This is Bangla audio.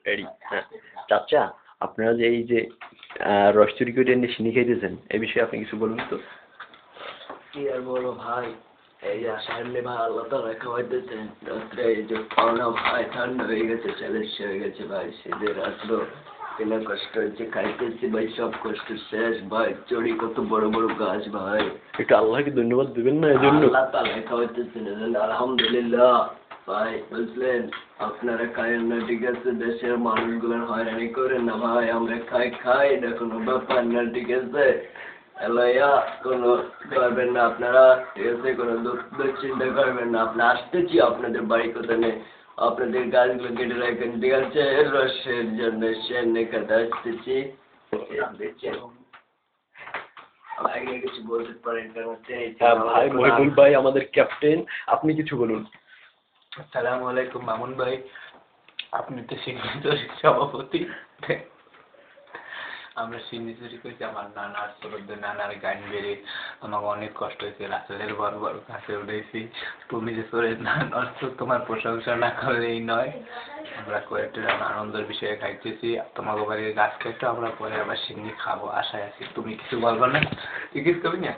রেডি। হ্যাঁ চাচা, আপনারা যে এই যে রস চুরি করে এনে সিনি খাইতেছেন, এই বিষয়ে আপনি কিছু বলুন তো। কি আর বলো ভাই, এই যে সামনে ভাই আল্লাহ তাআলা খাওয়াইতেছেন রাত্রে, এই যে পাওনা ভাই ঠান্ডা হয়ে গেছে, চ্যালেঞ্জ হয়ে গেছে ভাই, শীতের রাত্র কেনা কষ্ট হয়েছে, খাইতেছি ভাই, সব কষ্ট শেষ ভাই। চড়ি কত বড় বড় গাছ ভাই, একটু আল্লাহকে ধন্যবাদ দিবেন না এজন্য? আল্লাহ তাআলা খাওয়াইতেছেন এজন্য আলহামদুলিল্লাহ ভাই। বুঝলেন, আপনারা খায়েন না ঠিক আছে, দেশের মানুষগুলোর হয়রানি করেন না ভাই, আমরা খাই খাই, এটা কোনো ব্যাপার না ঠিক আছে। এলাইয়া কোনো করবেন না আপনারা, ঠিক আছে, কোনো দুশ্চিন্তা করবেন না। আপনার আসতেছি আপনাদের বাড়ি কোথায় নেই, আপনাদের গাছগুলো কেটে রাখেন ঠিক আছে, রসের জন্য সেনে খেতে আসতেছি। আগে কিছু বলতে পারেন কেন? ভাই মহিবুল ভাই আমাদের ক্যাপ্টেন, আপনি কিছু বলুন। আসসালামু আলাইকুম মামুন ভাই, আপনি তো সিনিয়র সভাপতি। আমরা সিন্নি চুরি করছি, আমার নানার ছোটদের নানার গান বেড়ে আমাকে অনেক কষ্ট হয়েছে, রাস্তাদের বড় বড় গাছে উঠেছি। তুমি যে চোরের না নষ্ট, তোমার প্রশংসা না করলেই নয়। আমরা কয়েকটা আনন্দের বিষয়ে খাইতেছি, তোমাকে বাড়ির গাছ কেটে আমরা পরে আবার সিন্নি খাবো আশায় আছি। তুমি কিছু বলবো না? তুই কিছু করবি না?